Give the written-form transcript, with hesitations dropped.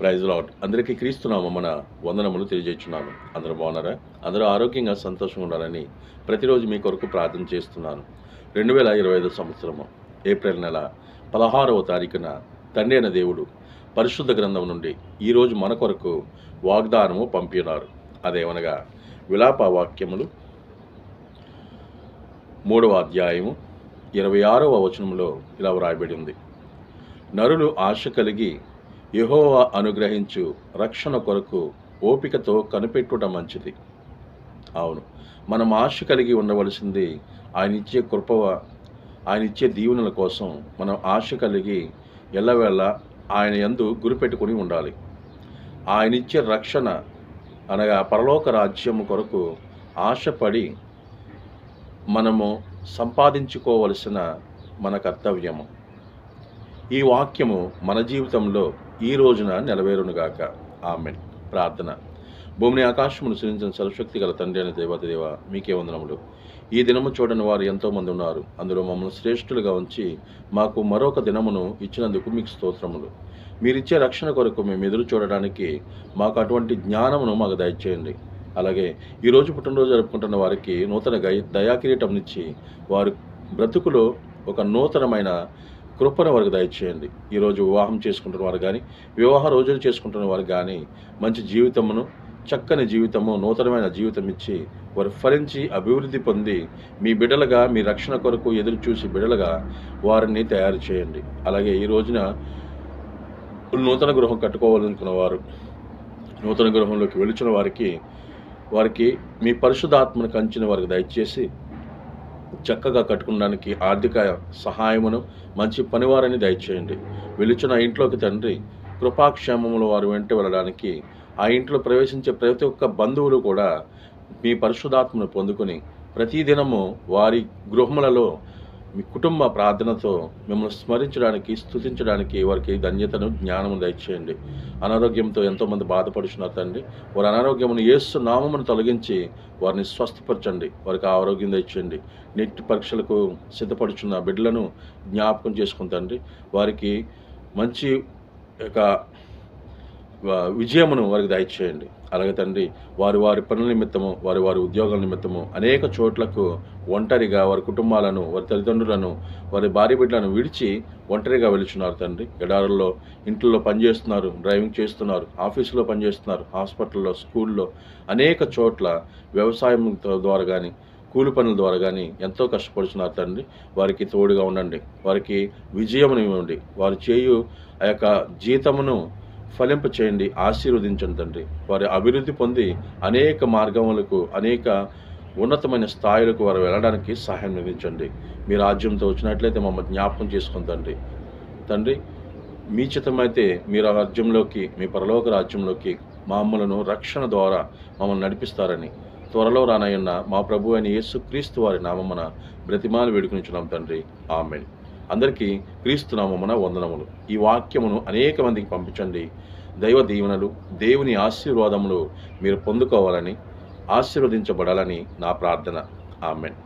Praise lord. అందరికీ క్రీస్తునామమున వందనములు తెలియజేస్తున్నాను. అందరూ బాగున్నారా? అందరూ ఆరోగ్యంగా సంతోషంగా ఉండాలని ప్రతిరోజు మీ కొరకు ప్రార్థన చేస్తున్నాను. 2025 సంవత్సరము ఏప్రిల్ నెల 16వ తారీఖున తండ్రి అయిన దేవుడు పరిశుద్ధ గ్రంథం నుండి ఈరోజు మన కొరకు వాగ్దానము పంపినారు. అదేమనగా విలాప వాక్యములు 3వ అధ్యాయము 26వ వచనంలో ఇలా వ్రాయబడి ఉంది. నరులు ఆశ కలిగి యెహోవా అనుగ్రహించు రక్షణ కొరకు ఓపికతో కనిపెట్టుట మంచిది. అవును, మనం ఆశ కలిగి ఉండవలసింది ఆయన ఇచ్చే కృప, ఆయన ఇచ్చే దీవెనల కోసం మనం ఆశ కలిగి ఎల్లవేళ ఆయన యందు గురిపెట్టుకుని ఉండాలి. ఆయన ఇచ్చే రక్షణ అనగా పరలోక రాజ్యము కొరకు ఆశపడి మనము సంపాదించుకోవలసిన మన కర్తవ్యము. ఈ వాక్యము మన జీవితంలో ఈ రోజున నెరవేరునుగాక. ఆమేన్. ప్రార్థన. భూమిని ఆకాశమును సృజించిన సర్వశక్తి గల తండ్రి అయిన దేవ మీకే వందనములు. ఈ దినము చూడని వారు ఎంతోమంది ఉన్నారు. అందులో మమ్మల్ని శ్రేష్ఠులుగా ఉంచి మాకు మరొక దినమును ఇచ్చినందుకు మీకు స్తోత్రములు. మీరిచ్చే రక్షణ కొరకు మేము ఎదురు చూడడానికి మాకు అటువంటి జ్ఞానమును మాకు దయచేయండి. అలాగే ఈరోజు పుట్టినరోజు జరుపుకుంటున్న వారికి నూతన దయాకిరీటంనిచ్చి వారి బ్రతుకులో ఒక నూతనమైన కృపను వారికి దయచేయండి. ఈరోజు వివాహం చేసుకుంటున్న వారు కానీ, వివాహ రోజులు చేసుకుంటున్న వారు కానీ మంచి జీవితమును, చక్కని జీవితము, నూతనమైన జీవితం ఇచ్చి వారు ఫలించి అభివృద్ధి పొంది మీ బిడ్డలుగా, మీ రక్షణ కొరకు ఎదురు చూసి బిడ్డలుగా వారిని తయారు చేయండి. అలాగే ఈ రోజున నూతన గృహం కట్టుకోవాలనుకున్న వారు, నూతన గృహంలోకి వెళుచున్న వారికి మీ పరిశుద్ధాత్మను కంచిన వారికి దయచేసి చక్కగా కట్టుకోవడానికి ఆర్థిక సహాయమును, మంచి పనివారిని దయచేయండి. వెలుచున్న ఇంట్లోకి తండ్రి కృపాక్షేమముల వారు వెంట వెళ్ళడానికి, ఆ ఇంట్లో ప్రవేశించే ప్రతి ఒక్క బంధువులు కూడా మీ పరిశుద్ధాత్మను పొందుకొని ప్రతిదినము వారి గృహములలో మీ కుటుంబ ప్రార్థనతో మిమ్మల్ని స్మరించడానికి, స్తుతించడానికి వారికి ధన్యతను, జ్ఞానము దయచేయండి. అనారోగ్యంతో ఎంతోమంది బాధపడుతున్నారు తండ్రి. వారి అనారోగ్యమును యేసు నామమును తొలగించి వారిని స్వస్థపరచండి. వారికి ఆరోగ్యం దయచేయండి. నెట్ పరీక్షలకు సిద్ధపడుచున్న బిడ్డలను జ్ఞాపకం చేసుకుని తండ్రి వారికి మంచి విజయమును వారికి దయచేయండి. అలాగే తండ్రి వారి పనుల నిమిత్తము, వారి ఉద్యోగాల నిమిత్తము అనేక చోట్లకు ఒంటరిగా వారి కుటుంబాలను, వారి తల్లిదండ్రులను, వారి భార్య బిడ్డలను విడిచి ఒంటరిగా వెళుచున్నారు తండ్రి. ఎడారుల్లో, ఇంట్లో పనిచేస్తున్నారు, డ్రైవింగ్ చేస్తున్నారు, ఆఫీసులో పనిచేస్తున్నారు, హాస్పిటల్లో, స్కూల్లో, అనేక చోట్ల వ్యవసాయం ద్వారా కానీ, కూలి పనుల ద్వారా కానీ ఎంతో కష్టపడుతున్నారు తండ్రి. వారికి తోడుగా ఉండండి. వారికి విజయమును ఇవ్వండి. వారు చేయు ఆ యొక్క జీతమును ఫలింప చేయండి. ఆశీర్వదించండి తండ్రి. వారి అభివృద్ధి పొంది అనేక మార్గములకు, అనేక ఉన్నతమైన స్థాయిలకు వారు వెళ్ళడానికి సహాయం అందించండి. మీ రాజ్యంతో వచ్చినట్లయితే మమ్మల్ని జ్ఞాపకం చేసుకుందండి తండ్రి. మీ చిత్తమైతే మీ రాజ్యంలోకి, మీ పరలోక రాజ్యంలోకి మమ్మలను రక్షణ ద్వారా మమ్మల్ని నడిపిస్తారని త్వరలో రానయ్యున్న మా ప్రభు అయిన యేసుక్రీస్తు వారి నామమున బ్రతిమాలు వేడుకొనిచున్నాం తండ్రి. ఆమేన్. అందరికీ క్రీస్తు నామమున వందనములు. ఈ వాక్యమును అనేక మందికి పంపించండి. దైవ దీవెనలు, దేవుని ఆశీర్వాదములు మీరు పొందుకోవాలని, ఆశీర్వదించబడాలని నా ప్రార్థన. ఆమేన్.